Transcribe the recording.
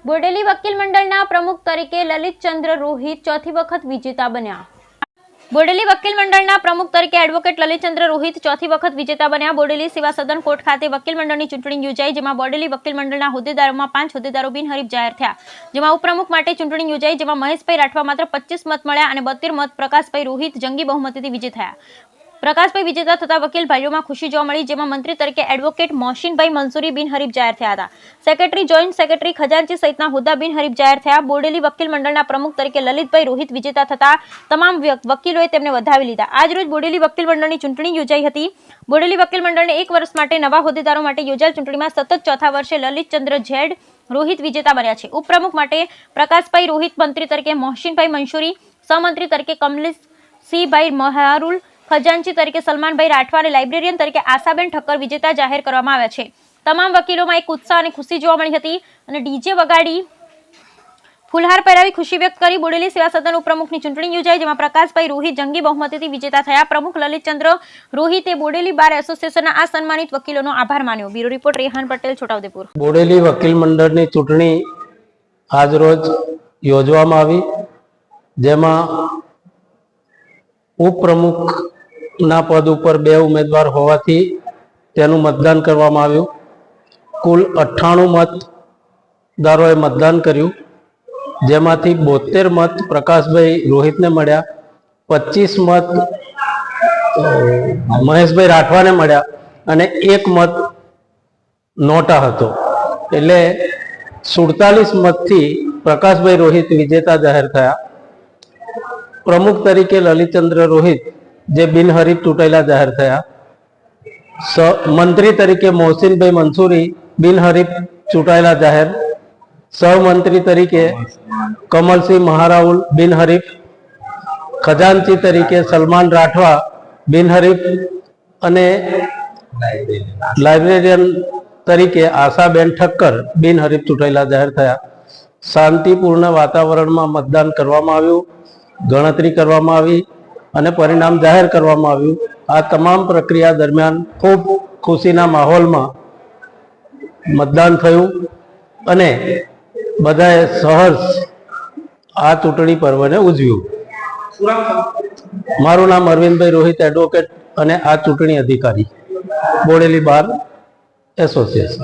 બોડેલી વકીલ મંડળના પ્રમુખ તરીકે લલિતચંદ્ર રોહિત ચોથી વખત વિજેતા બન્યા। બોડેલી વકીલ મંડળના પ્રમુખ તરીકે એડવોકેટ લલિતચંદ્ર રોહિત ચોથી વખત વિજેતા બન્યા। બોડેલી સેવા સદન કોર્ટ ખાતે વકીલ મંડળની ચૂંટણી યોજાઈ, જેમાં બોડેલી વકીલ મંડળના હોદ્દેદારોમાં 5 હોદ્દેદારો બિનહરીફ જાહેર થયા। જેમાં ઉપપ્રમુખ માટે ચૂંટણી યોજાઈ, જેમાં મહેશભાઈ રાઠવા માત્ર 25 મત મળ્યા અને 72 મત પ્રકાશભાઈ રોહિત જંગી બહુમતીથી વિજય થયા। પ્રકાશભાઈ વિજેતા થતા વકીલ ભાઈઓમાં ખુશી જોવા મળી, જેમાં મંત્રી તરીકે એડવોકેટ મોહસિનભાઈ મંસૂરી બિનહરીફ જાહેર થયા હતા। સેક્રેટરી, જોઈન્ટ સેક્રેટરી, ખજાનચી સહિતના હોદ્દા બિનહરીફ જાહેર થયા। બોડેલી વકીલ મંડળના પ્રમુખ તરીકે લલિતભાઈ રોહિત વિજેતા થતા તમામ વકીલોએ તેમને વધાવી લીધા। આજ રોજ બોડેલી વકીલ મંડળની ચૂંટણી યોજાઈ હતી। બોડેલી વકીલ મંડળને 1 વર્ષ માટે નવા હોદ્દેદારો માટે યોજાયેલ ચૂંટણીમાં સતત ચોથા વર્ષે લલિતચંદ્ર ઝેડ રોહિત વિજેતા બન્યા છે। ઉપપ્રમુખ માટે પ્રકાશભાઈ રોહિત, મંત્રી તરીકે મોહસિનભાઈ મંસૂરી, સહમંત્રી તરીકે કમલેશસિંહભાઈ મહારુલ, ખજાનચી તરીકે સલમાનભાઈ રાઠવા અને લાઇબ્રેરિયન તરીકે આશાબેન ઠક્કર વિજેતા જાહેર કરવામાં આવ્યા છે। તમામ વકીલોમાં એક ઉત્સાહ અને ખુશી જોવા મળી હતી અને ડીજે વગાડી ફુલહાર પહેરાવી ખુશી વ્યક્ત કરી। બોડેલી સેવા સદન ઉપપ્રમુખની ચૂંટણી યોજાઈ, જેમાં પ્રકાશભાઈ રોહિત જંગી બહુમતીથી વિજેતા થયા। પ્રમુખ લલિતચંદ્ર રોહિતે બોડેલી બાર એસોસિએશનના આ સન્માનિત વકીલોનો આભાર માન્યો। Bureau report Rehan Patel, Chhotaudepur. બોડેલી વકીલ મંડળની ચૂંટણી આજ રોજ યોજવામાં આવી, જેમાં ઉપપ્રમુખના પદ ઉપર 2 ઉમેદવાર હોવાથી તેનું મતદાન કરવામાં આવ્યું। કુલ 98 મતદારોએ મતદાન કર્યું, જેમાંથી 72 મત પ્રકાશભાઈ રોહિતને મળ્યા, 25 મત મહેશભાઈ રાઠવાને મળ્યા અને 1 મત નોટા હતો। એટલે 47 મતથી પ્રકાશભાઈ રોહિત વિજેતા જાહેર થયા। પ્રમુખ તરીકે લલિતચંદ્ર રોહિત જે બિનહરીફ ચૂંટાયેલા જાહેર થયા। મંત્રી તરીકે મોહસિનભાઈ મંસૂરી બિનહરીફ ચૂંટાયેલા જાહેર। સહમંત્રી તરીકે કમલસિંહ મહારાઉલ બિનહરીફ। ખજાનચી તરીકે સલમાન રાઠવા બિનહરીફ અને લાઇબ્રેરિયન તરીકે આશાબેન ઠક્કર બિનહરીફ ચૂંટાયેલા જાહેર થયા। શાંતિપૂર્ણ વાતાવરણમાં મતદાન કરવામાં આવ્યું, ગણતરી કરવામાં આવી અને પરિણામ જાહેર કરવામાં આવ્યું। આ તમામ પ્રક્રિયા દરમિયાન ખૂબ ખુશીના માહોલમાં મતદાન થયું અને બધાએ સહર્ષ આ ચૂંટણી પર્વને ઉજવ્યું। મારું નામ અરવિંદભાઈ રોહિત, એડવોકેટ અને આ ચૂંટણી અધિકારી, બોડેલી બાર એસોસિએશન।